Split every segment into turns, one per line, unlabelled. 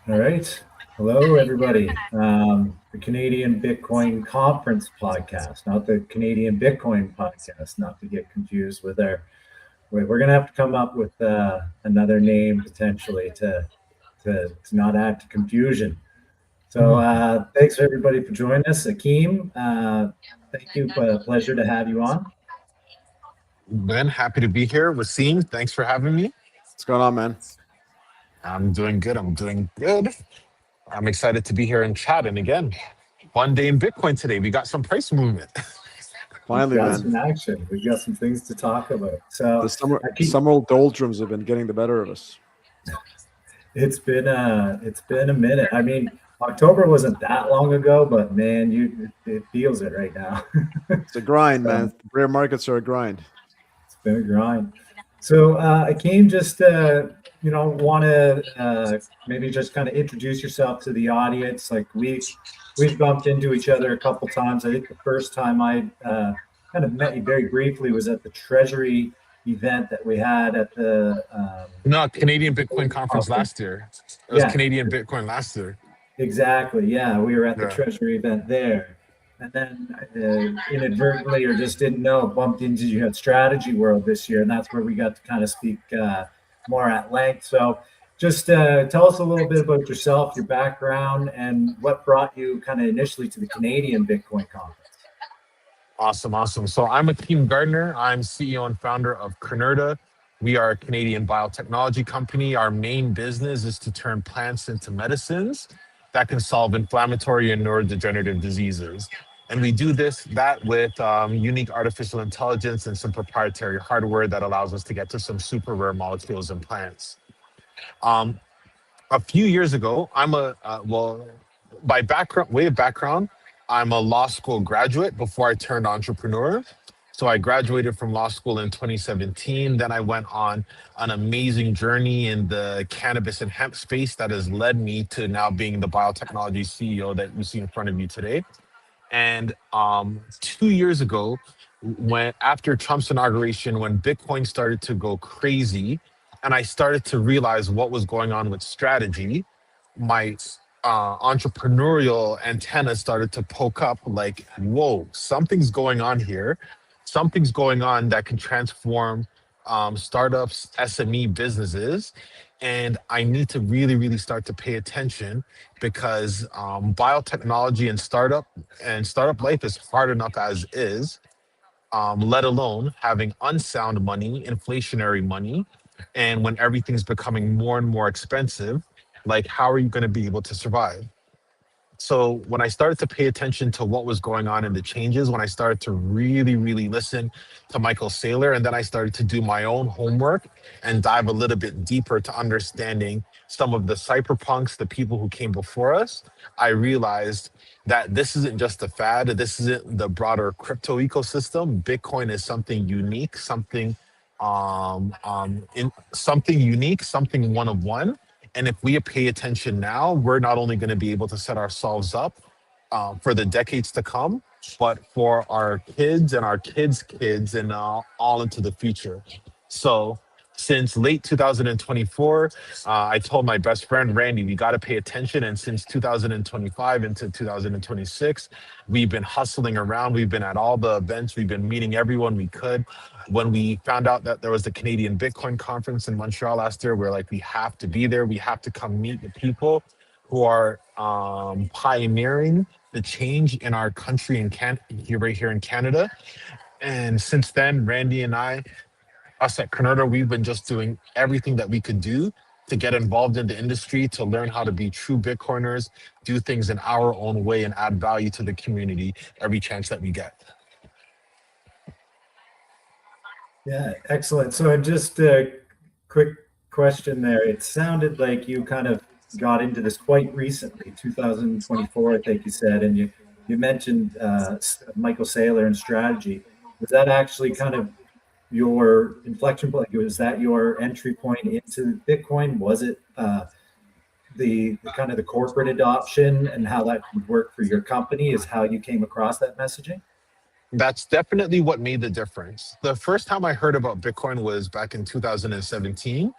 All right. Hello, everybody. The Canadian Bitcoin Conference podcast, not the Canadian Bitcoin podcast, not to get confused with our. We're going to have to come up with another name potentially to not add to confusion. So thanks everybody for joining us. Akeem, thank you. Pleasure to have you on.
Ben, happy to be here. Wasim, thanks for having me.
What's going on, man?
I'm doing good. I'm doing good. I'm excited to be here and chat. And again, one day in Bitcoin today. We got some price movement.
We've
Finally,
got
man.
some action. We've got some things to talk about. So
The summer
Akeem,
summer doldrums have been getting the better of us.
it's been a minute. I mean, October wasn't that long ago, but man, it feels it right now.
It's a grind,
So
man. Rare markets are a grind.
it's been a grind. So I came just want to maybe just kind of introduce yourself to the audience. Like we've bumped into each other a couple times. I think the first time I kind of met you very briefly was at the Treasury event that we had at the
No, Canadian Bitcoin conference
conference.
last year. It was
Yeah,
Canadian Bitcoin last year.
exactly. Yeah, we were at the
Yeah.
Treasury event there. And then inadvertently or just didn't know, bumped into you at Strategy World this year. And that's where we got to kind of speak more at length. So just tell us a little bit about yourself, your background, and what brought you kind of initially to the Canadian Bitcoin conference.
Awesome, awesome. So I'm Akeem Gardner. I'm CEO and founder of Canurta. We are a Canadian biotechnology company. Our main business is to turn plants into medicines that can solve inflammatory and neurodegenerative diseases. And we do that with unique artificial intelligence and some proprietary hardware that allows us to get to some super rare molecules in plants. Um, a few years ago, by background, way of background, I'm a law school graduate before I turned entrepreneur. So I graduated from law school in 2017. Then I went on an amazing journey in the cannabis and hemp space that has led me to now being the biotechnology CEO that you see in front of you today. And 2 years ago, when after Trump's inauguration, when Bitcoin started to go crazy, and I started to realize what was going on with strategy, my entrepreneurial antenna started to poke up like, whoa, something's going on here. Something's going on that can transform startups, SME businesses. And I need to really, really start to pay attention because biotechnology and startup life is hard enough as is, let alone having unsound money, inflationary money. And when everything's becoming more and more expensive, like how are you going to be able to survive? So when I started to pay attention to what was going on in the changes, when I started to really, really listen to Michael Saylor, and then I started to do my own homework and dive a little bit deeper to understanding some of the cyberpunks, the people who came before us, I realized that this isn't just a fad. This isn't the broader crypto ecosystem. Bitcoin is something unique, something unique, something one of one. And if we pay attention now, we're not only going to be able to set ourselves up for the decades to come, but for our kids and our kids' kids and all into the future. So, since late 2024, I told my best friend Randy, we got to pay attention. And since 2025 into 2026, we've been hustling around. We've been at all the events. We've been meeting everyone we could. When we found out that there was the Canadian Bitcoin conference in Montreal last year, we're like, we have to be there. We have to come meet the people who are pioneering the change in our country and here right here in Canada. And since then, Randy and us at Canurta, we've been just doing everything that we could do to get involved in the industry, to learn how to be true Bitcoiners, do things in our own way, and add value to the community every chance that we get.
Yeah, excellent. So just a quick question there. It sounded like you kind of got into this quite recently, 2024, I think you said, and you mentioned Michael Saylor and strategy. Was that actually kind of your inflection point? Was that your entry point into Bitcoin? Was it the kind of the corporate adoption and how that would work for your company is how you came across that messaging?
That's definitely what made the difference. The first time I heard about Bitcoin was back in 2017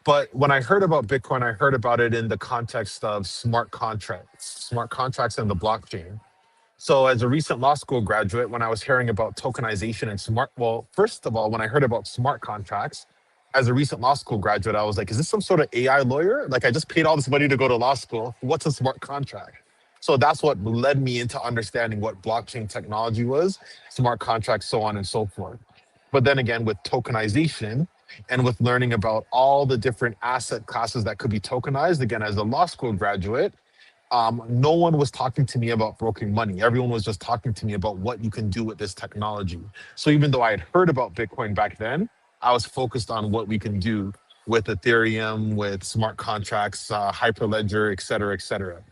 But when I heard about Bitcoin, I heard about it in the context of smart contracts and the blockchain. So, as a recent law school graduate, when I was hearing about tokenization and well, first of all, when I heard about smart contracts, as a recent law school graduate, I was like, is this some sort of AI lawyer? Like, I just paid all this money to go to law school. What's a smart contract? So, that's what led me into understanding what blockchain technology was, smart contracts, so on and so forth. But then again, with tokenization and with learning about all the different asset classes that could be tokenized, again, as a law school graduate, no one was talking to me about broken money. Everyone was just talking to me about what you can do with this technology. So even though I had heard about Bitcoin back then, I was focused on what we can do with Ethereum, with smart contracts, Hyperledger, et cetera, et cetera.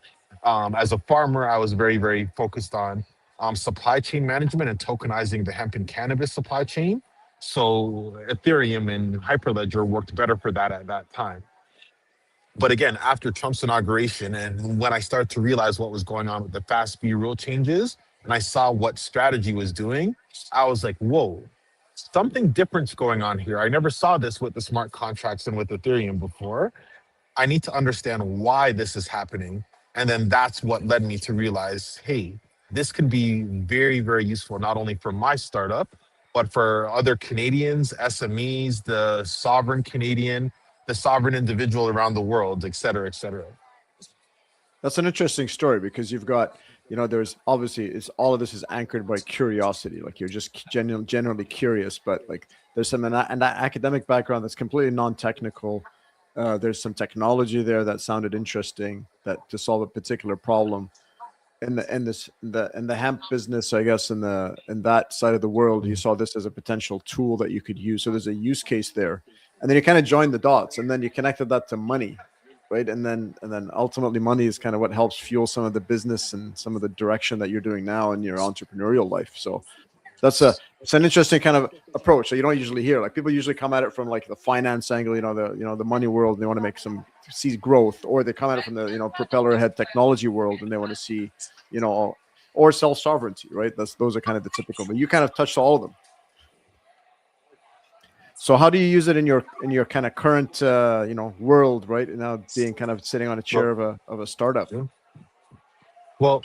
As a farmer, I was very, very focused on supply chain management and tokenizing the hemp and cannabis supply chain. So Ethereum and Hyperledger worked better for that at that time. But again, after Trump's inauguration, and when I started to realize what was going on with the fast fee rule changes, and I saw what strategy was doing, I was like, whoa, something different's going on here. I never saw this with the smart contracts and with Ethereum before. I need to understand why this is happening. And then that's what led me to realize, hey, this can be very, very useful, not only for my startup, but for other Canadians, SMEs, the sovereign Canadian, the sovereign individual around the world, et cetera, et cetera.
That's an interesting story because you've got, there's obviously it's all of this is anchored by curiosity. Like you're just generally curious, but like there's some an academic background that's completely non-technical. There's some technology there that sounded interesting that to solve a particular problem. In the hemp business, I guess in that side of the world, you saw this as a potential tool that you could use. So there's a use case there, and then you kind of joined the dots, and then you connected that to money, right? And then ultimately, money is kind of what helps fuel some of the business and some of the direction that you're doing now in your entrepreneurial life. So it's an interesting kind of approach. So you don't usually hear, like, people usually come at it from like the finance angle, the money world, and they want to make see growth, or they come at it from the propeller head technology world, and they want to see or self sovereignty, right? Those are kind of the typical. But you kind of touched all of them. So how do you use it in your kind of current world, right? And now being kind of sitting on a chair of a startup.
Well,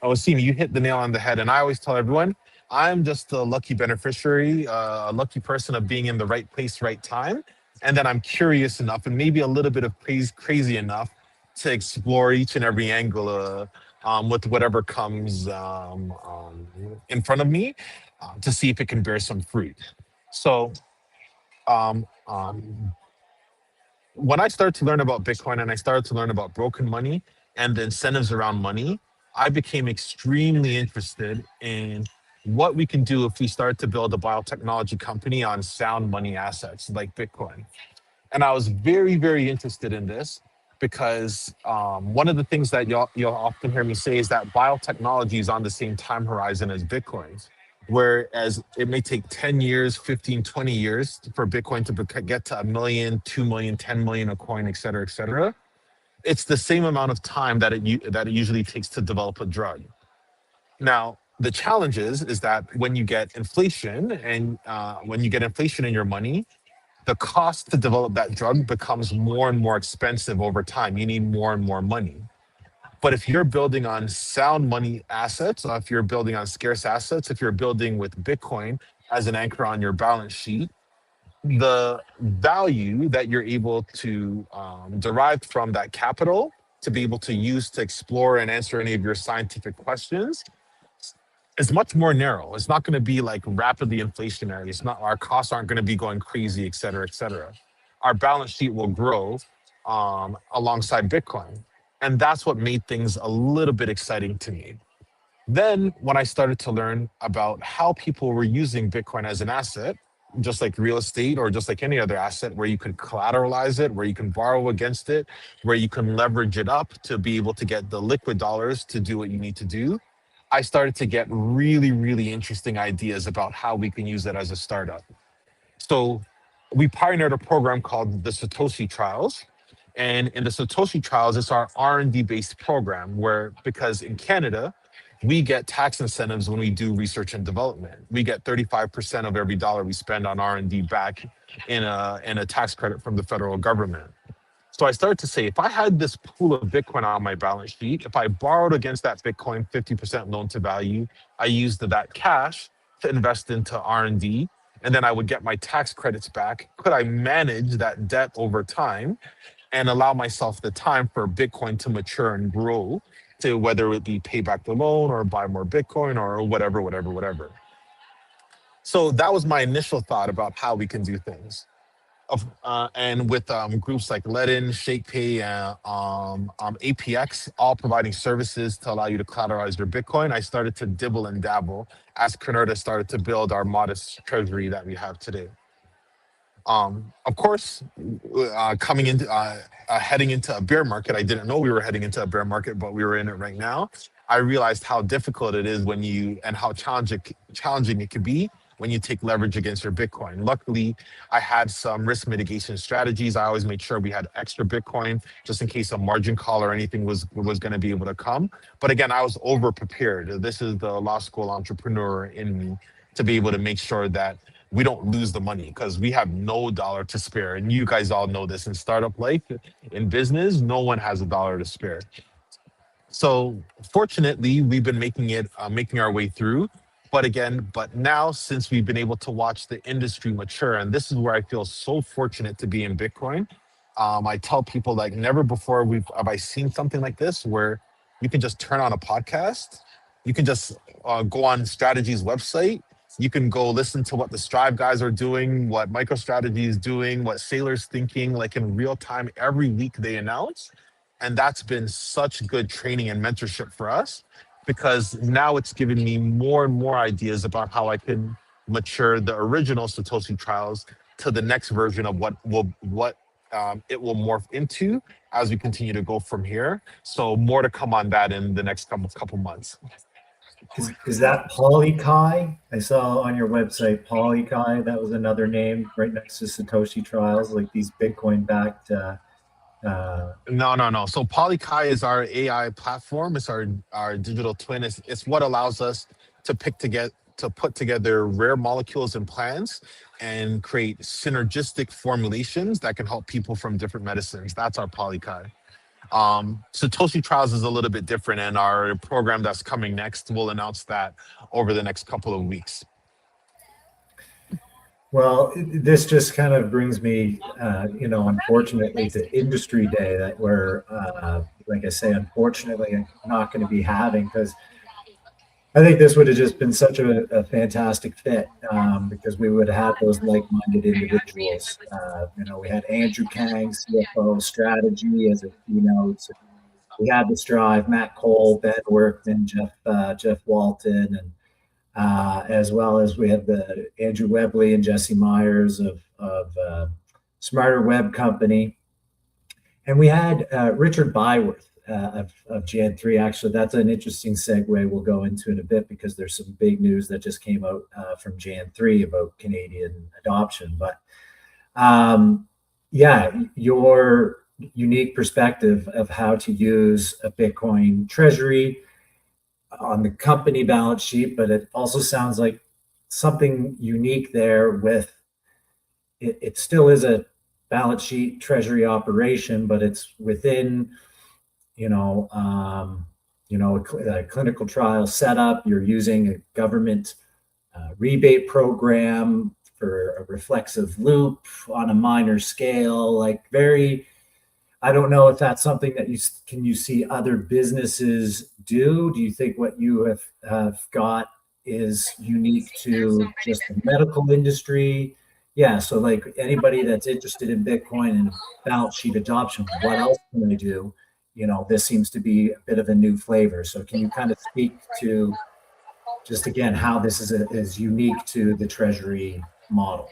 Akeem, you hit the nail on the head. And I always tell everyone, I'm just a lucky beneficiary, a lucky person of being in the right place, right time. And then I'm curious enough and maybe a little bit of crazy enough to explore each and every angle with whatever comes in front of me to see if it can bear some fruit. So when I started to learn about Bitcoin and I started to learn about broken money and the incentives around money, I became extremely interested in what we can do if we start to build a biotechnology company on sound money assets like Bitcoin. And I was very, very interested in this because one of the things that you'll often hear me say is that biotechnology is on the same time horizon as Bitcoin. Whereas it may take 10 years, 15, 20 years for Bitcoin to get to 1 million, 2 million, 10 million a coin, et cetera, et cetera. It's the same amount of time that it usually takes to develop a drug. Now, the challenge is that when you get inflation and when you get inflation in your money, the cost to develop that drug becomes more and more expensive over time. You need more and more money. But if you're building on sound money assets, if you're building on scarce assets, if you're building with Bitcoin as an anchor on your balance sheet, the value that you're able to derive from that capital to be able to use to explore and answer any of your scientific questions is much more narrow. It's not going to be like rapidly inflationary. It's not, our costs aren't going to be going crazy, et cetera, et cetera. Our balance sheet will grow alongside Bitcoin. And that's what made things a little bit exciting to me. Then when I started to learn about how people were using Bitcoin as an asset, just like real estate or just like any other asset where you can collateralize it, where you can borrow against it, where you can leverage it up to be able to get the liquid dollars to do what you need to do, I started to get really, really interesting ideas about how we can use it as a startup. So we pioneered a program called the Satoshi Trials. And in the Satoshi Trials, it's our R&D based program where, because in Canada, we get tax incentives when we do research and development. We get 35% of every dollar we spend on R&D back in a tax credit from the federal government. So I started to say, if I had this pool of Bitcoin on my balance sheet, if I borrowed against that Bitcoin 50% loan to value, I used that cash to invest into R&D, and then I would get my tax credits back. Could I manage that debt over time and allow myself the time for Bitcoin to mature and grow to whether it be pay back the loan or buy more Bitcoin or whatever. So that was my initial thought about how we can do things. And with groups like Ledin, ShakePay, APX, all providing services to allow you to collateralize your Bitcoin, I started to dibble and dabble as Canurta started to build our modest treasury that we have today. Of course, coming into heading into a bear market, I didn't know we were heading into a bear market, but we were in it right now. I realized how difficult it is when you and how challenging it could be when you take leverage against your Bitcoin. Luckily, I had some risk mitigation strategies. I always made sure we had extra Bitcoin just in case a margin call or anything was going to be able to come. But again, I was over prepared. This is the law school entrepreneur in me to be able to make sure that we don't lose the money because we have no dollar to spare. And you guys all know this in startup life, in business, no one has a dollar to spare. So fortunately, we've been making our way through. But now since we've been able to watch the industry mature, and this is where I feel so fortunate to be in Bitcoin. I tell people like never before have I seen something like this where you can just turn on a podcast, you can just go on Strategy's website, you can go listen to what the Strive guys are doing, what MicroStrategy is doing, what Sailor's thinking, like in real time every week they announce. And that's been such good training and mentorship for us because now it's given me more and more ideas about how I can mature the original Satoshi trials to the next version of what it will morph into as we continue to go from here. So more to come on that in the next couple months.
Is that Polykai? I saw on your website Polykai. That was another name right next to Satoshi Trials, like these Bitcoin backed.
No. So Polykai is our AI platform. It's our digital twin. It's what allows us to put together rare molecules and plants and create synergistic formulations that can help people from different medicines. That's our Polykai. Satoshi Trials is a little bit different, and our program that's coming next, we'll announce that over the next couple of weeks.
Well, this just kind of brings me, unfortunately, to Industry Day that we're, like I say, unfortunately, not going to be having because I think this would have just been such a fantastic fit because we would have had those like-minded individuals. We had Andrew Kang, CFO Strategy, as a keynote. We had the Strive, Matt Cole, Ben Workman, Jeff Walton, and as well as we had the Andrew Webley and Jesse Myers of Smarter Web Company. And we had Richard Byworth of Jan 3. Actually, that's an interesting segue we'll go into in a bit because there's some big news that just came out from Jan 3 about Canadian adoption. But your unique perspective of how to use a Bitcoin treasury on the company balance sheet, but it also sounds like something unique there with it still is a balance sheet treasury operation, but it's within a clinical trial setup. You're using a government rebate program for a reflexive loop on a minor scale, like I don't know if that's something that you see other businesses do. Do you think what you have got is unique to just the medical industry? Yeah, so like anybody that's interested in Bitcoin and balance sheet adoption, what else can I do? This seems to be a bit of a new flavor. So can you kind of speak to just again how this is unique to the treasury model?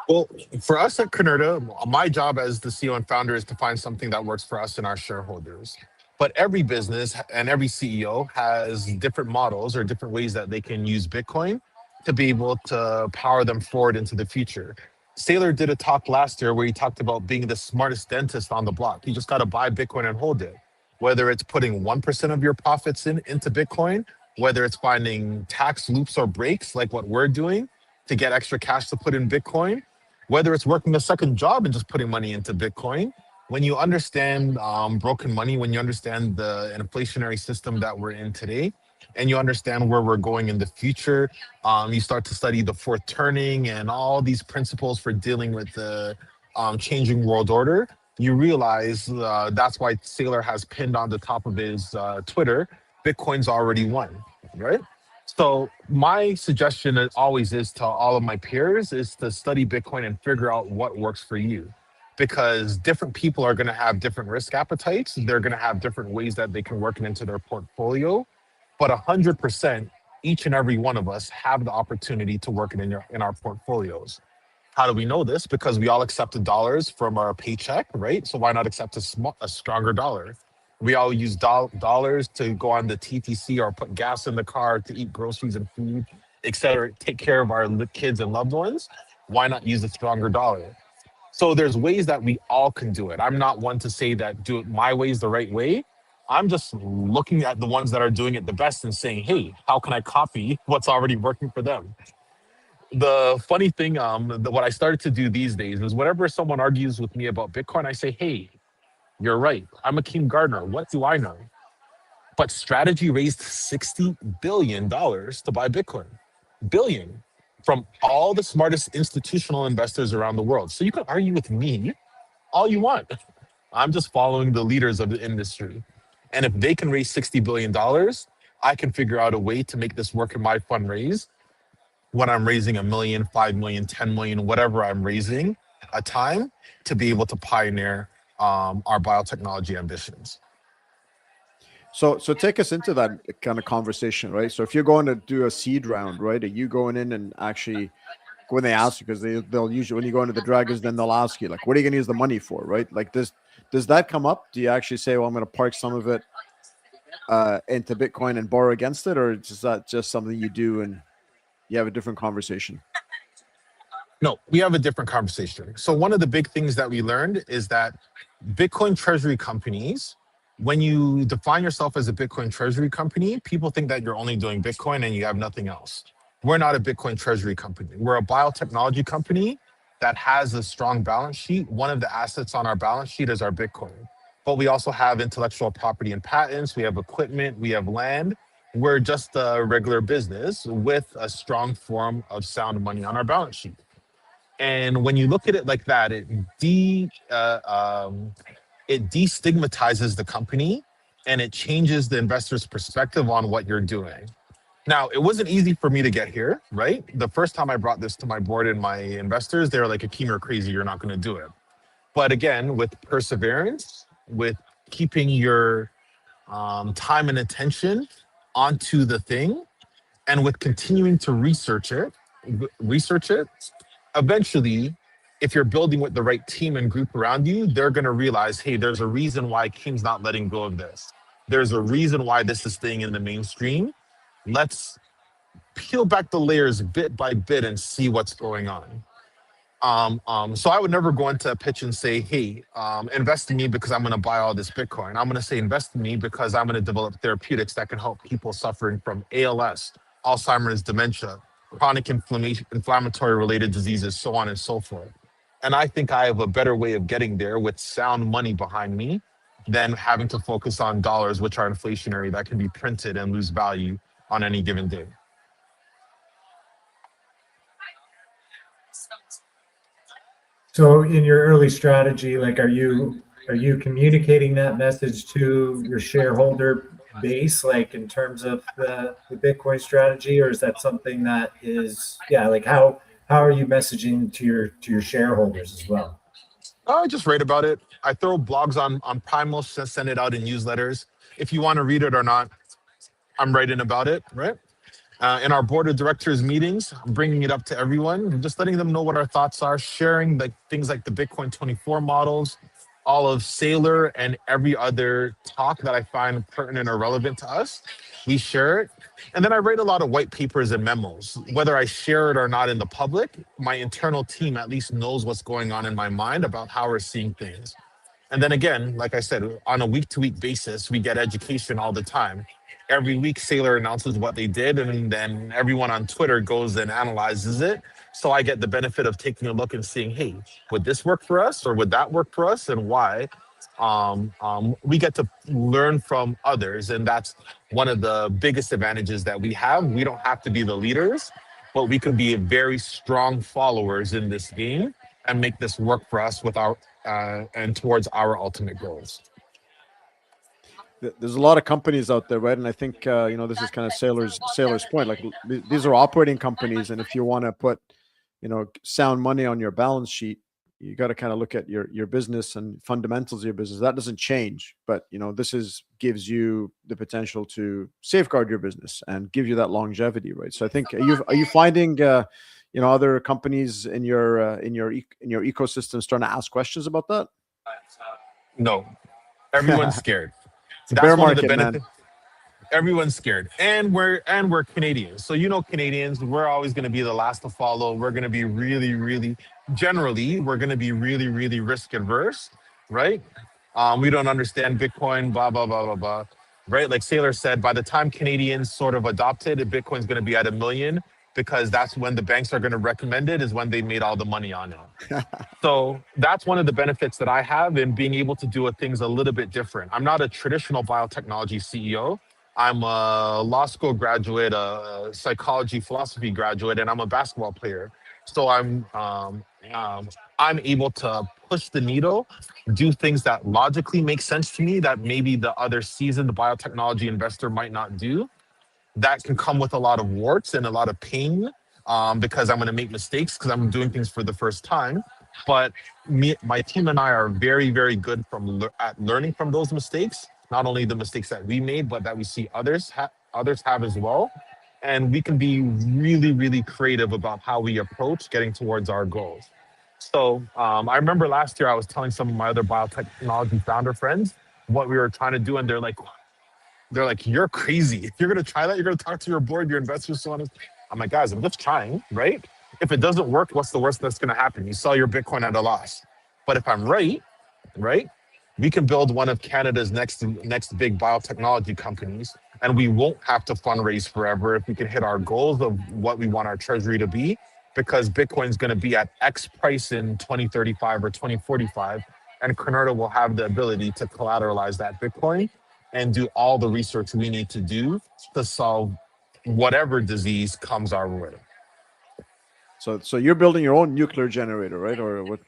Well, for us at Canurta, my job as the CEO and founder is to find something that works for us and our shareholders. But every business and every CEO has different models or different ways that they can use Bitcoin to be able to power them forward into the future. Sailor did a talk last year where he talked about being the smartest dentist on the block. You just got to buy Bitcoin and hold it. whether it's putting 1% of your profits into Bitcoin, whether it's finding tax loops or breaks like what we're doing to get extra cash to put in Bitcoin, whether it's working a second job and just putting money into Bitcoin. When you understand broken money, when you understand the inflationary system that we're in today, and you understand where we're going in the future, you start to study the fourth turning and all these principles for dealing with the changing world order. You realize that's why Saylor has pinned on the top of his Twitter, Bitcoin's already won, right? So my suggestion always is to all of my peers is to study Bitcoin and figure out what works for you. Because different people are going to have different risk appetites. They're going to have different ways that they can work it into their portfolio. But 100%, each and every one of us have the opportunity to work it in our portfolios. How do we know this? Because we all accepted dollars from our paycheck, right? So why not accept a stronger dollar? We all use dollars to go on the TTC or put gas in the car to eat groceries and food, et cetera, take care of our kids and loved ones. Why not use a stronger dollar? So there's ways that we all can do it. I'm not one to say that do it my way is the right way. I'm just looking at the ones that are doing it the best and saying, hey, how can I copy what's already working for them? The funny thing, what I started to do these days is whenever someone argues with me about Bitcoin, I say, hey, you're right. I'm Akeem Gardner. What do I know? But Strategy raised $60 billion to buy Bitcoin. Billion. From all the smartest institutional investors around the world. So you can argue with me all you want. I'm just following the leaders of the industry. And if they can raise $60 billion, I can figure out a way to make this work in my fundraise when I'm raising 1 million, 5 million, 10 million, whatever I'm raising a time to be able to pioneer our biotechnology ambitions.
So take us into that kind of conversation, right? So if you're going to do a seed round, right, are you going in and actually when they ask you, because they'll usually when you go into the dragons, then they'll ask you like, what are you going to use the money for, right? Like does that come up? Do you actually say, well, I'm going to park some of it into Bitcoin and borrow against it, or is that just something you do and you have a different conversation?
No, we have a different conversation. So one of the big things that we learned is that Bitcoin treasury companies, when you define yourself as a Bitcoin treasury company, people think that you're only doing Bitcoin and you have nothing else. We're not a Bitcoin treasury company. We're a biotechnology company that has a strong balance sheet. One of the assets on our balance sheet is our Bitcoin. But we also have intellectual property and patents. We have equipment. We have land. We're just a regular business with a strong form of sound money on our balance sheet. And when you look at it like that, it destigmatizes the company and it changes the investor's perspective on what you're doing. Now, it wasn't easy for me to get here, right? The first time I brought this to my board and my investors, they were like, Akeem, you're crazy, you're not gonna do it. But again, with perseverance, with keeping your time and attention onto the thing, and with continuing to research it, eventually, if you're building with the right team and group around you, they're going to realize, hey, there's a reason why King's not letting go of this. There's a reason why this is staying in the mainstream. Let's peel back the layers bit by bit and see what's going on. So I would never go into a pitch and say, hey, invest in me because I'm going to buy all this Bitcoin. I'm going to say, invest in me because I'm going to develop therapeutics that can help people suffering from ALS, Alzheimer's, dementia, chronic inflammatory related diseases, so on and so forth. And I think I have a better way of getting there with sound money behind me than having to focus on dollars, which are inflationary, that can be printed and lose value on any given day.
So in your early strategy, like, are you communicating that message to your shareholder base, like in terms of the Bitcoin strategy, or is that something that is, like how are you messaging to your shareholders as well?
I just write about it. I throw blogs on Primal, send it out in newsletters. If you want to read it or not, I'm writing about it, right? In our board of directors meetings, I'm bringing it up to everyone, just letting them know what our thoughts are, sharing like things like the Bitcoin 24 models, all of Saylor and every other talk that I find pertinent or relevant to us. We share it. And then I write a lot of white papers and memos. Whether I share it or not in the public, my internal team at least knows what's going on in my mind about how we're seeing things. And then again, like I said, on a week to week basis, we get education all the time. Every week, Sailor announces what they did, and then everyone on Twitter goes and analyzes it. So I get the benefit of taking a look and seeing, hey, would this work for us or would that work for us and why? We get to learn from others. And that's one of the biggest advantages that we have. We don't have to be the leaders, but we could be very strong followers in this game and make this work for us with our and towards our ultimate goals.
There's a lot of companies out there, right? And I think this is kind of Sailor's point. Like these are operating companies, and if you want to put sound money on your balance sheet, you got to kind of look at your business and fundamentals of your business. That doesn't change, but gives you the potential to safeguard your business and give you that longevity, right? So I think are you finding other companies in your ecosystem starting to ask questions about that?
No, everyone's scared.
It's a bear market, man.
Everyone's scared, and we're Canadians. So Canadians, we're always going to be the last to follow. We're going to be really generally, we're going to be really risk adverse, right? We don't understand Bitcoin, blah blah blah blah blah, right? Like Sailor said, by the time Canadians sort of adopted it, Bitcoin's going to be at 1 million, because that's when the banks are going to recommend it, is when they made all the money on it. So that's one of the benefits that I have in being able to do things a little bit different. I'm not a traditional biotechnology CEO. I'm a law school graduate, a psychology philosophy graduate, and I'm a basketball player. So I'm able to push the needle, do things that logically make sense to me that maybe the other seasoned biotechnology investor might not do. That can come with a lot of warts and a lot of pain, because I'm going to make mistakes because I'm doing things for the first time. But my team and I are very good at learning from those mistakes. Not only the mistakes that we made, but that we see others have as well. And we can be really creative about how we approach getting towards our goals. So I remember last year I was telling some of my other biotechnology founder friends what we were trying to do, and they're like, you're crazy. If you're going to try that, you're going to talk to your board, your investors, so on. I'm like, guys, I'm just trying, right? If it doesn't work, what's the worst that's going to happen? You sell your Bitcoin at a loss. But if I'm right, we can build one of Canada's next big biotechnology companies, and we won't have to fundraise forever if we can hit our goals of what we want our treasury to be, because Bitcoin's going to be at X price in 2035 or 2045, and Canurta will have the ability to collateralize that Bitcoin and do all the research we need to do to solve whatever disease comes our way.
So you're building your own nuclear generator, right? Or what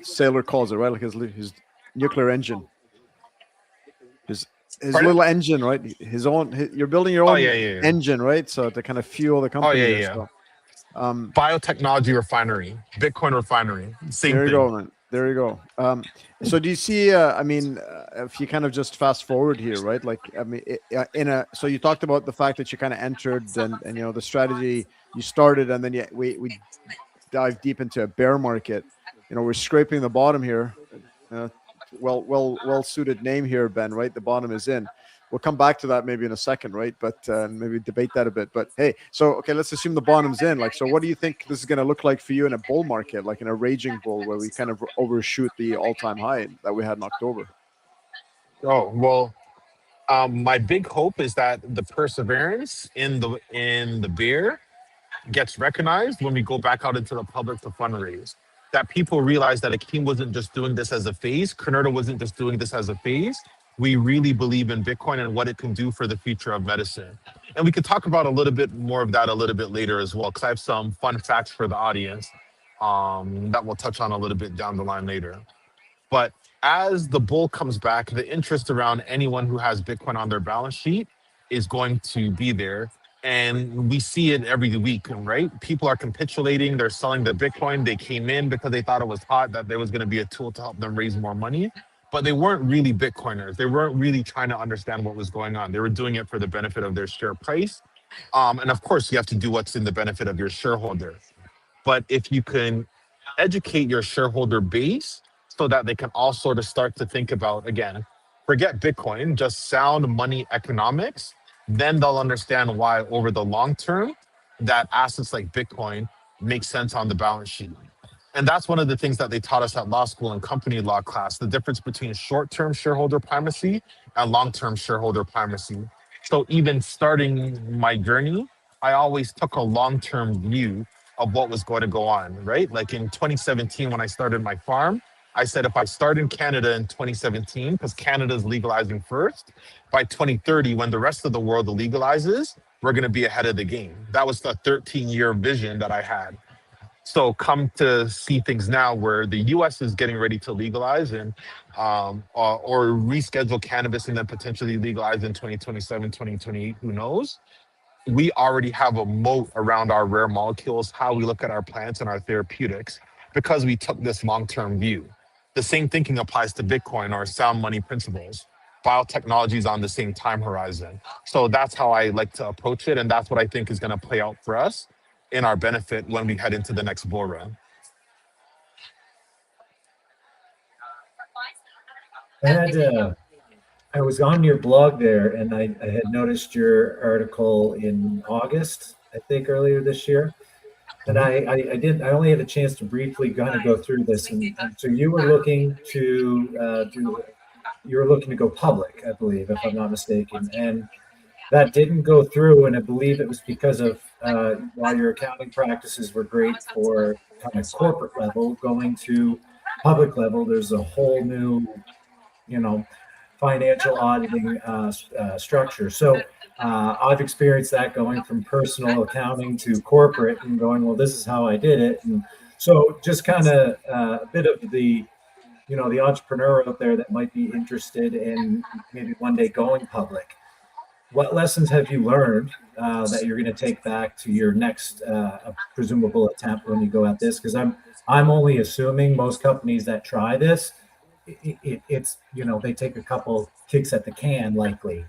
Sailor calls it, right? Like his nuclear engine. His little engine, right? You're building your own engine, right? So to kind of fuel the company. So,
biotechnology refinery, Bitcoin refinery. Same
there you
thing.
go, man. There you go. So do you see? If you kind of just fast forward here, right? Like, so you talked about the fact that you kind of entered, and the strategy you started, and then we dive deep into a bear market. We're scraping the bottom here. Well suited name here, Ben. Right, the bottom is in. We'll come back to that maybe in a second, right? But maybe debate that a bit. But hey, so okay, let's assume the bottom's in. Like, so what do you think this is going to look like for you in a bull market, like in a raging bull, where we kind of overshoot the all-time high that we had in October?
Oh well, my big hope is that the perseverance in the bear gets recognized when we go back out into the public to fundraise. That people realize that Akeem wasn't just doing this as a phase. Canurta wasn't just doing this as a phase. We really believe in Bitcoin and what it can do for the future of medicine. And we could talk about a little bit more of that a little bit later as well, because I have some fun facts for the audience that we'll touch on a little bit down the line later. But as the bull comes back, the interest around anyone who has Bitcoin on their balance sheet is going to be there. And we see it every week, right? People are capitulating. They're selling the Bitcoin. They came in because they thought it was hot, that there was going to be a tool to help them raise more money. But they weren't really Bitcoiners. They weren't really trying to understand what was going on. They were doing it for the benefit of their share price. And of course, you have to do what's in the benefit of your shareholder. But if you can educate your shareholder base so that they can all sort of start to think about, again, forget Bitcoin, just sound money economics, then they'll understand why over the long term, that assets like Bitcoin make sense on the balance sheet. And that's one of the things that they taught us at law school and company law class, the difference between short-term shareholder primacy and long-term shareholder primacy. So even starting my journey, I always took a long-term view of what was going to go on, right? Like in 2017, when I started my farm, I said if I start in Canada in 2017, because Canada is legalizing first, by 2030, when the rest of the world legalizes, we're going to be ahead of the game. That was the 13-year vision that I had. So come to see things now where the US is getting ready to legalize and or reschedule cannabis and then potentially legalize in 2027, 2028, who knows? We already have a moat around our rare molecules, how we look at our plants and our therapeutics, because we took this long-term view. The same thinking applies to Bitcoin or sound money principles. Biotechnology is on the same time horizon. So that's how I like to approach it. And that's what I think is going to play out for us in our benefit when we head into the next bull run.
I had I was on your blog there, and I had noticed your article in August, I think earlier this year. And I only had a chance to briefly kind of go through this. And so you were looking to you were looking to go public, I believe, if I'm not mistaken. And that didn't go through. And I believe it was because of while your accounting practices were great for kind of corporate level, going to public level, there's a whole new, you know, financial auditing structure. So I've experienced that going from personal accounting to corporate and going, well, this is how I did it. And so just kind of a bit of the, the entrepreneur out there that might be interested in maybe one day going public. What lessons have you learned that you're going to take back to your next presumable attempt when you go at this? Because I'm only assuming most companies that try this, it's they take a couple kicks at the can likely.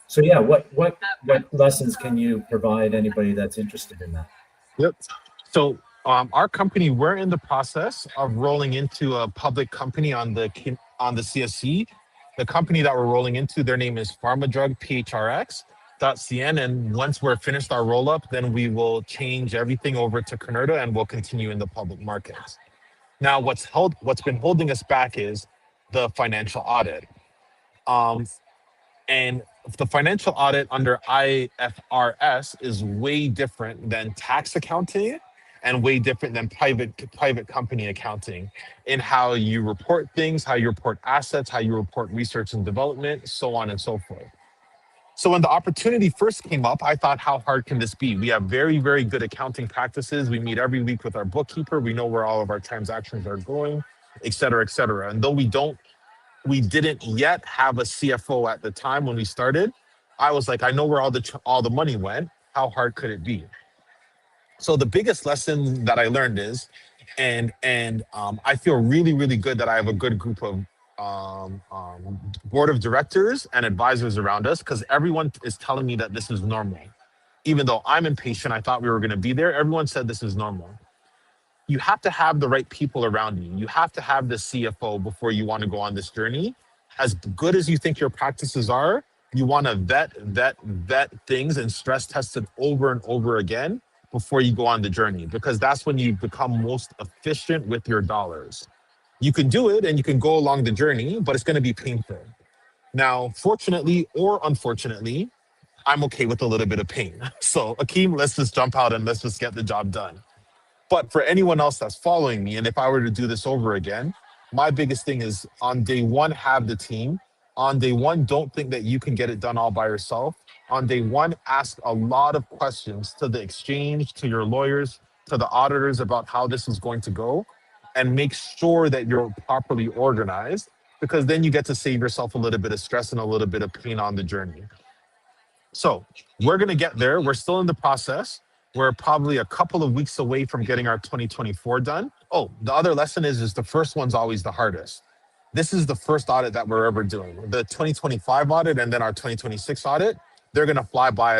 So yeah, what lessons can you provide anybody that's interested in that?
Yep. So our company, we're in the process of rolling into a public company on the CSE. The company that we're rolling into, their name is PharmaDrug.cn. And once we're finished our roll up, then we will change everything over to Canurta and we'll continue in the public markets. Now, what's been holding us back is the financial audit. And the financial audit under IFRS is way different than tax accounting and way different than private company accounting in how you report things, how you report assets, how you report research and development, so on and so forth. So when the opportunity first came up, I thought, how hard can this be? We have very, very good accounting practices. We meet every week with our bookkeeper. We know where all of our transactions are going, et cetera, et cetera. And though we didn't yet have a CFO at the time when we started, I was like, I know where all the money went. How hard could it be? So the biggest lesson that I learned is, and I feel really, really good that I have a good group of board of directors and advisors around us, because everyone is telling me that this is normal. Even though I'm impatient, I thought we were going to be there. Everyone said this is normal. You have to have the right people around you. You have to have the CFO before you want to go on this journey. As good as you think your practices are, you want to vet things and stress test it over and over again before you go on the journey, because that's when you become most efficient with your dollars. You can do it and you can go along the journey, but it's going to be painful. Now, fortunately or unfortunately, I'm okay with a little bit of pain. So Akeem, let's just jump out and let's just get the job done. But for anyone else that's following me, and if I were to do this over again, my biggest thing is on day one, have the team. On day one, don't think that you can get it done all by yourself. On day one, ask a lot of questions to the exchange, to your lawyers, to the auditors about how this is going to go, and make sure that you're properly organized, because then you get to save yourself a little bit of stress and a little bit of pain on the journey. So we're going to get there. We're still in the process. We're probably a couple of weeks away from getting our 2024 done. Oh, the other lesson is the first one's always the hardest. This is the first audit that we're ever doing. The 2025 audit and then our 2026 audit, they're going to fly by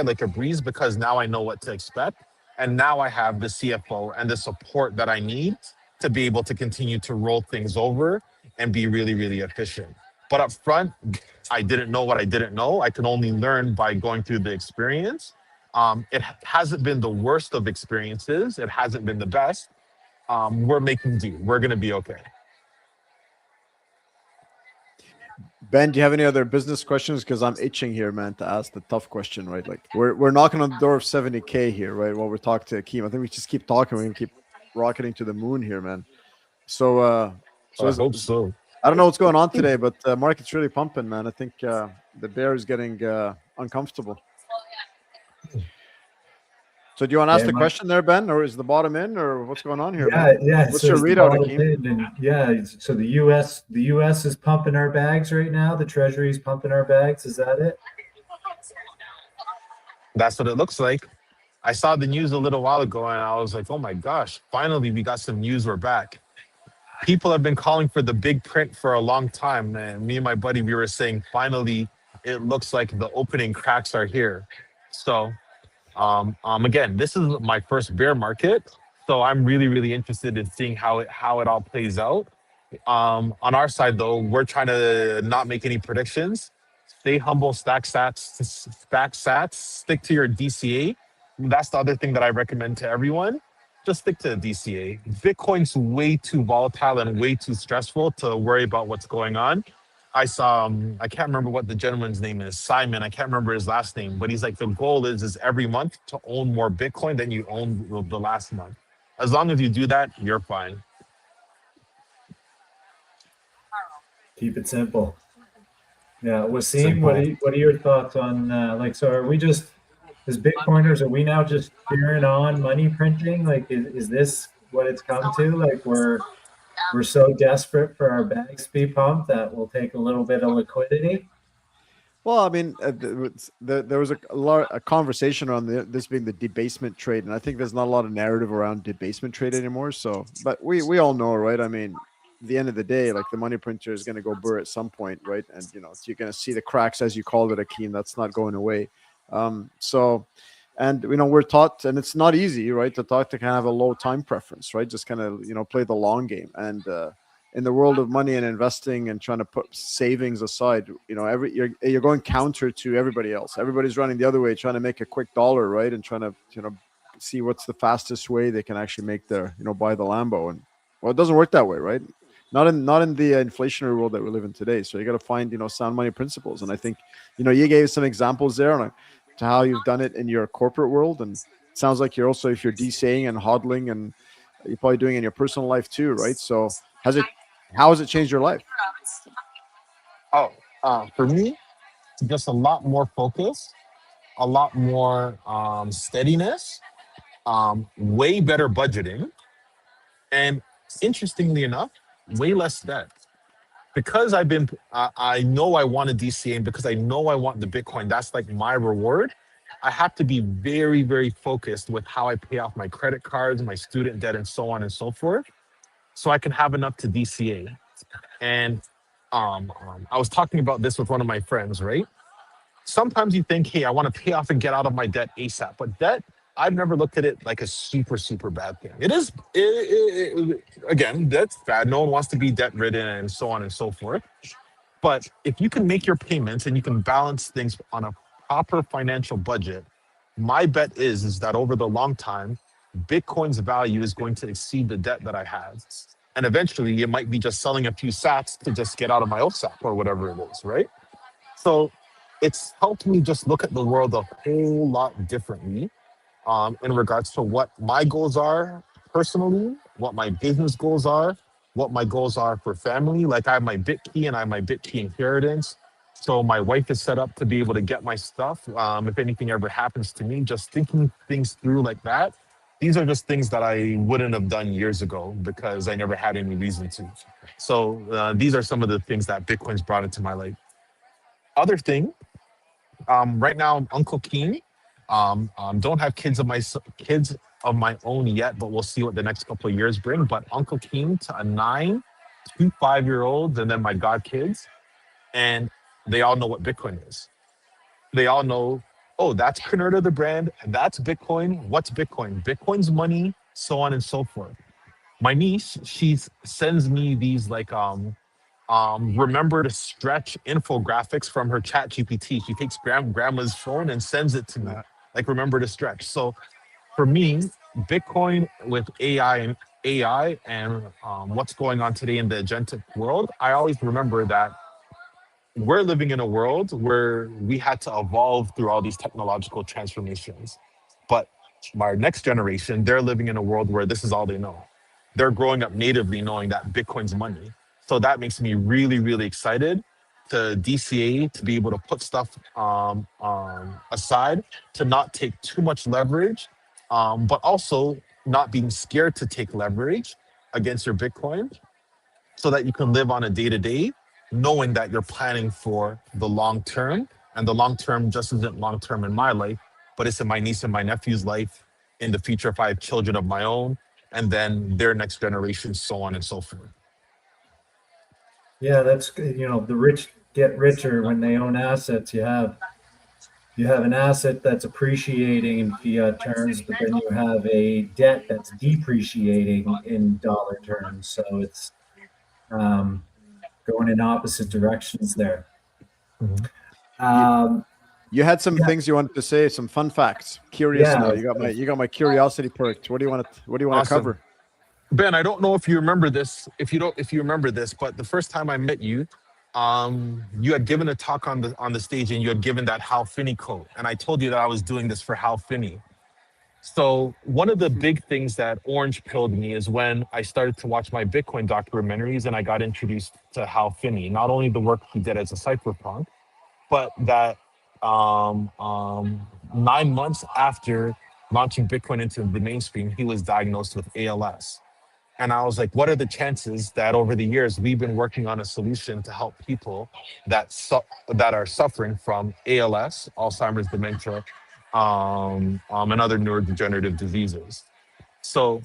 like a breeze, because now I know what to expect. And now I have the CFO and the support that I need to be able to continue to roll things over and be really, really efficient. But up front, I didn't know what I didn't know. I could only learn by going through the experience. It hasn't been the worst of experiences. It hasn't been the best. We're making do. We're gonna be okay.
Ben, do you have any other business questions? Because I'm itching here, man, to ask the tough question, right? Like we're knocking on the door of 70K here, right? While we're talking to Akeem. I think we just keep talking. We can keep rocketing to the moon here, man. So
I hope so.
I don't know what's going on today, but market's really pumping, man. I think the bear is getting uncomfortable. So do you want to ask
Yeah,
the question there, Ben, or is the bottom in, or what's going on here,
yeah,
man?
yeah.
What's
So
your
it's the
readout,
bottom
Akeem?
bid, and yeah. So the U.S. is pumping our bags right now. The Treasury's pumping our bags. Is that it?
That's what it looks like. I saw the news a little while ago and I was like, oh my gosh, finally we got some news. We're back. People have been calling for the big print for a long time. And me and my buddy, we were saying, finally, it looks like the opening cracks are here. So, again, this is my first bear market. So I'm really, really interested in seeing how it all plays out. On our side, though, we're trying to not make any predictions. Stay humble, stack sats, stick to your DCA. That's the other thing that I recommend to everyone. Just stick to the DCA. Bitcoin's way too volatile and way too stressful to worry about what's going on. I saw, I can't remember what the gentleman's name is, Simon. I can't remember his last name, but he's like, the goal is every month to own more Bitcoin than you owned the last month. As long as you do that, you're fine.
Keep it simple. Yeah, Wasim,
Simple.
what are your thoughts on like? So are we just as Bitcoiners? Are we now just cheering on money printing? Like, is this what it's come to? Like, we're so desperate for our bags to be pumped that we'll take a little bit of liquidity.
Well, I mean, there was a conversation on this being the debasement trade, and I think there's not a lot of narrative around debasement trade anymore. So, but we all know, right? I mean, at the end of the day, like the money printer is going to go burr at some point, right? And you're going to see the cracks, as you called it, Akeem. That's not going away. So, and we're taught, and it's not easy, right, to talk to kind of have a low time preference, right? Just kind of play the long game. And in the world of money and investing and trying to put savings aside, you're going counter to everybody else. Everybody's running the other way, trying to make a quick dollar, right? And trying to see what's the fastest way they can actually make their buy the Lambo. And well, it doesn't work that way, right? Not in the inflationary world that we live in today. So you got to find sound money principles. And I think you gave some examples there on to how you've done it in your corporate world, and it sounds like you're also, if you're DCing and hodling, and you're probably doing it in your personal life too, right? So how has it changed your life?
Oh, for me, just a lot more focus, a lot more steadiness, way better budgeting, and interestingly enough, way less debt. Because I know I want a DCA, and because I know I want the Bitcoin, that's like my reward. I have to be very, very focused with how I pay off my credit cards, my student debt, and so on and so forth, so I can have enough to DCA. And I was talking about this with one of my friends, right? Sometimes you think, hey, I want to pay off and get out of my debt ASAP. But debt, I've never looked at it like a super, super bad thing. It is, again, debt's bad. No one wants to be debt ridden and so on and so forth. But if you can make your payments and you can balance things on a proper financial budget, my bet is that over the long time, Bitcoin's value is going to exceed the debt that I have. And eventually it might be just selling a few sats to just get out of my OSAP or whatever it is, right? So it's helped me just look at the world a whole lot differently in regards to what my goals are personally, what my business goals are, what my goals are for family. Like I have my BitKey and I have my BitKey inheritance. So my wife is set up to be able to get my stuff. If anything ever happens to me, just thinking things through like that. These are just things that I wouldn't have done years ago because I never had any reason to. So these are some of the things that Bitcoin's brought into my life. Other thing, right now I'm Uncle Keen. Don't have kids of my own yet, but we'll see what the next couple of years bring. But Uncle Keen to a 9, 2 5-year-olds, and then my god kids, and they all know what Bitcoin is. They all know, oh, that's Canurta the brand, and that's Bitcoin. What's Bitcoin? Bitcoin's money, so on and so forth. My niece, she sends me these like remember to stretch infographics from her chat GPT. She takes grandma's phone and sends it to me. Like remember to stretch. So for me, Bitcoin with AI and what's going on today in the agentic world, I always remember that we're living in a world where we had to evolve through all these technological transformations. But our next generation, they're living in a world where this is all they know. They're growing up natively knowing that Bitcoin's money. So that makes me really, really excited to DCA to be able to put stuff aside, to not take too much leverage, but also not being scared to take leverage against your Bitcoin so that you can live on a day to day, knowing that you're planning for the long term. And the long term just isn't long term in my life, but it's in my niece and my nephew's life, in the future if I have children of my own, and then their next generation, so on and so forth.
Yeah, that's good. The rich get richer when they own assets. You have an asset that's appreciating in fiat terms, but then you have a debt that's depreciating in dollar terms. So it's um, going in opposite directions there.
Mhm.
Um,
You had some
yeah,
things you wanted to say, some fun facts. Curious now.
yeah.
You got my curiosity perked. What do you want to
Awesome.
cover?
Ben, I don't know if you remember this. If you remember this, but the first time I met you, you had given a talk on the stage, and you had given that Hal Finney quote, and I told you that I was doing this for Hal Finney. So one of the big things that orange pilled me is when I started to watch my Bitcoin documentaries, and I got introduced to Hal Finney. Not only the work he did as a cypherpunk, but that um, um, 9 months after launching Bitcoin into the mainstream, he was diagnosed with ALS. And I was like, what are the chances that over the years we've been working on a solution to help people that are suffering from ALS, Alzheimer's, dementia, and other neurodegenerative diseases? So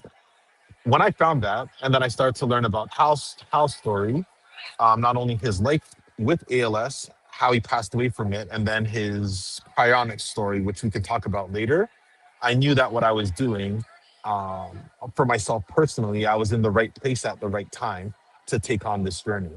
when I found that, and then I started to learn about Hal's story, not only his life with ALS, how he passed away from it, and then his cryonics story, which we can talk about later. I knew that what I was doing um, for myself personally, I was in the right place at the right time to take on this journey.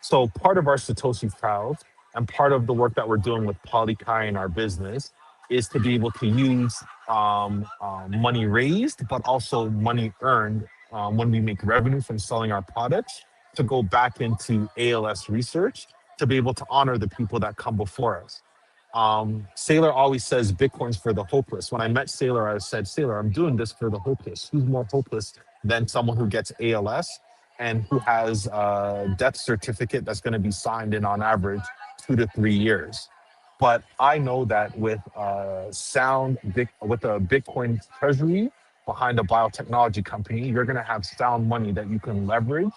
So part of our Satoshi trials and part of the work that we're doing with Polykai in our business is to be able to use money raised, but also money earned when we make revenue from selling our products to go back into ALS research to be able to honor the people that come before us. Sailor always says Bitcoin's for the hopeless. When I met Sailor, I said, Sailor, I'm doing this for the hopeless. Who's more hopeless than someone who gets ALS and who has a death certificate that's going to be signed in on average 2 to 3 years? But I know that with with a Bitcoin treasury behind a biotechnology company, you're going to have sound money that you can leverage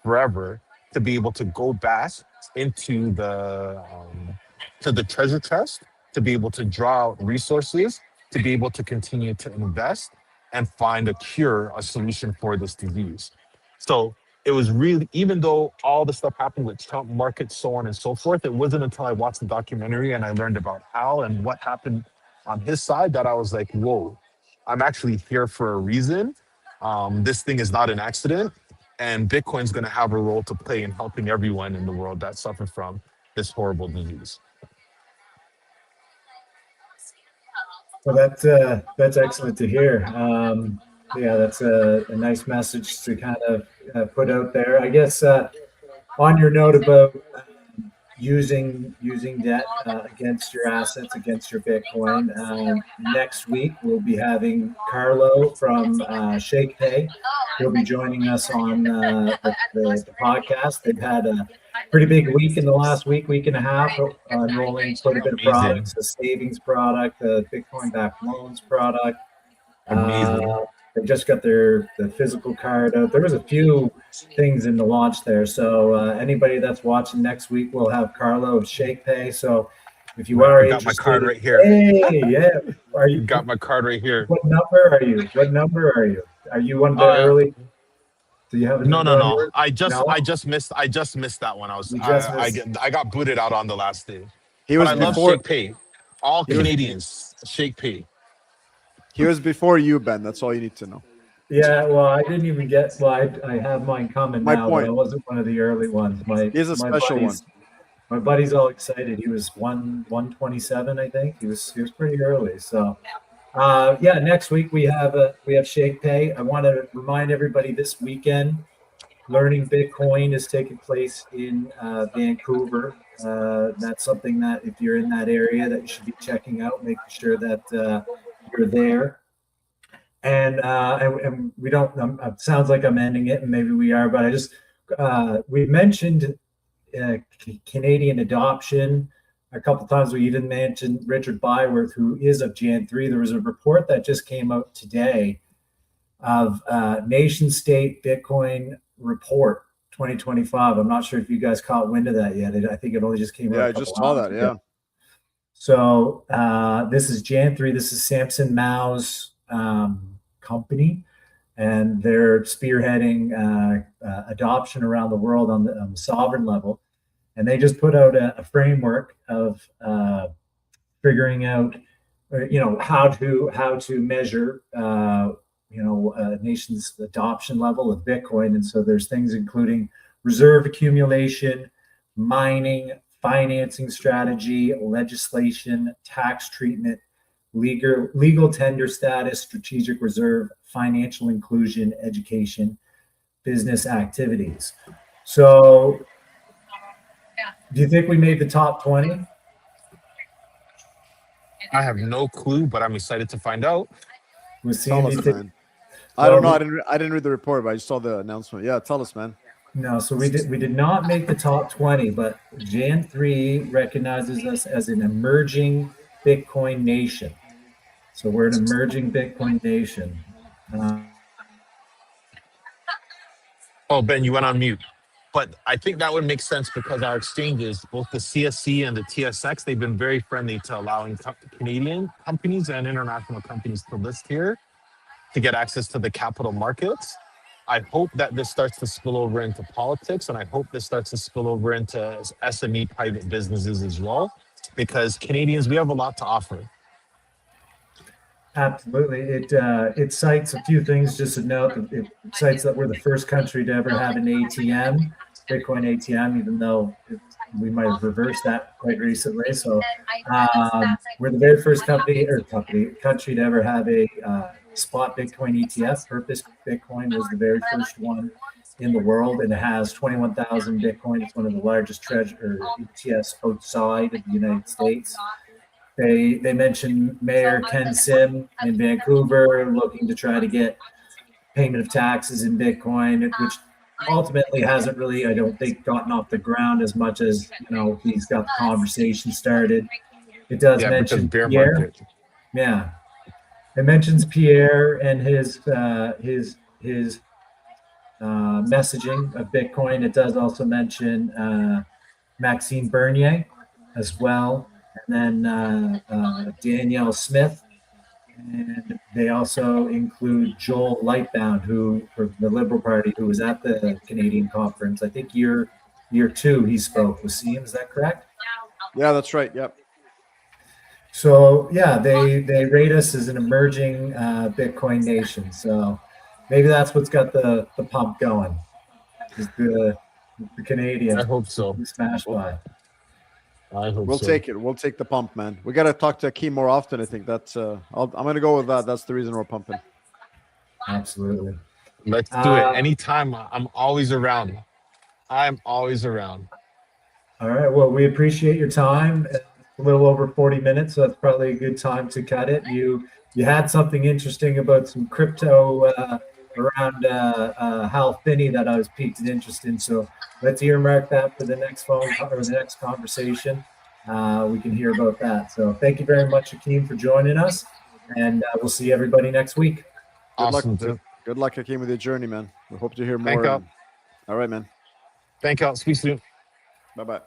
forever to be able to go back into the treasure chest, to be able to draw out resources, to be able to continue to invest and find a cure, a solution for this disease. So it was really, even though all the stuff happened with Trump markets, so on and so forth, it wasn't until I watched the documentary and I learned about Al and what happened on his side that I was like, whoa, I'm actually here for a reason. This thing is not an accident. And Bitcoin's going to have a role to play in helping everyone in the world that suffer from this horrible disease.
Well, that's excellent to hear. Yeah, that's a nice message to kind of put out there. I guess on your note about using debt against your assets, against your Bitcoin. Next week, we'll be having Carlo from ShakePay. He'll be joining us on the podcast. They've had a pretty big week in the last week and a half, enrolling quite a bit of
Amazing.
products, a savings product, a Bitcoin-backed loans product.
Amazing.
They just got the physical card out. There was a few things in the launch there. So anybody that's watching next week, we'll have Carlo of ShakePay. So if you are
I got my
interested,
card right here.
hey, yeah, are you?
Got my card right here.
What number are you? What number are you? Are you one of the
Uh,
early? Do you have a
no,
number
no,
on
no.
yours? No,
I just missed that one.
you just missed.
I got booted out on the last day.
He
But
was
I love
Yeah.
before.
Shake Pay. All
He was,
Canadians, Shake Pay.
he was before you, Ben. That's all you need to know.
Yeah, well, I didn't even get. Well, I have mine coming
My
now, but I
point.
wasn't one of the early ones. My
He's a
my
special one.
buddies, my buddy's all excited. He was 127, I think. He was pretty early. So yeah, next week we have Shake Pay. I want to remind everybody this weekend, Learning Bitcoin is taking place in Vancouver. That's something that if you're in that area that you should be checking out, making sure that you're there. And we don't. It sounds like I'm ending it, and maybe we are, but I just we mentioned Canadian adoption a couple times. We even mentioned Richard Byworth, who is of Jan 3. There was a report that just came out today of Nation State Bitcoin Report 2025. I'm not sure if you guys caught wind of that yet. I think it only just came out.
Yeah, I just saw that. Yeah.
So this is Jan 3. This is Samson Mao's company, and they're spearheading adoption around the world on the sovereign level. And they just put out a framework of figuring out, how to measure, a nation's adoption level of Bitcoin. And so there's things including reserve accumulation, mining, financing strategy, legislation, tax treatment, legal tender status, strategic reserve, financial inclusion, education, business activities. So do you think we made the top 20?
I have no clue, but I'm excited to find out.
Tell us, man. I don't know. I didn't read the report, but I saw the announcement. Yeah, tell us, man.
No, so we did not make the top 20, but Jan 3 recognizes us as an emerging Bitcoin nation. So we're an emerging Bitcoin nation.
Oh, Ben, you went on mute. But I think that would make sense because our exchanges, both the CSC and the TSX, they've been very friendly to allowing Canadian companies and international companies to list here to get access to the capital markets. I hope that this starts to spill over into politics, and I hope this starts to spill over into SME private businesses as well, because Canadians, we have a lot to offer.
Absolutely. It cites a few things. Just to note, it cites that we're the first country to ever have an ATM, Bitcoin ATM, even though we might have reversed that quite recently. So we're the very first country to ever have a spot Bitcoin ETF. Purpose Bitcoin was the very first one in the world, and it has 21,000 Bitcoin. It's one of the largest ETFs outside of the United States. They mentioned Mayor Ken Sim in Vancouver looking to try to get payment of taxes in Bitcoin, which ultimately hasn't really, I don't think, gotten off the ground as much as he's got the conversation started. It does mention Pierre. Market. Yeah, it mentions Pierre and his messaging of Bitcoin. It does also mention Maxime Bernier as well. And then Danielle Smith, and they also include Joel Lightbound, who for the Liberal Party, who was at the Canadian conference. I think year 2 he spoke. Was he? Is that correct?
Yeah, that's right. Yep.
So yeah, they rate us as an emerging Bitcoin nation. So maybe that's what's got the pump going. Is the Canadians.
I hope so.
Smashed by.
We'll take it. We'll take the pump, man. We got to talk to Akeem more often. I think that's. I'm going to go with that. That's the reason we're pumping.
Absolutely.
Let's do it anytime. I'm always around. I'm always around.
All right. Well, we appreciate your time. It's a little over 40 minutes, so that's probably a good time to cut it. You had something interesting about some crypto around Hal Finney that I was piqued an interest in. So let's earmark that for the next phone or the next conversation. We can hear about that. So thank you very much, Akeem, for joining us, and we'll see everybody next week.
Awesome.
Good luck, Akeem, with your journey, man. We hope to hear more.
Thank you.
All right, man.
Thank you. Speak soon.
Bye-bye.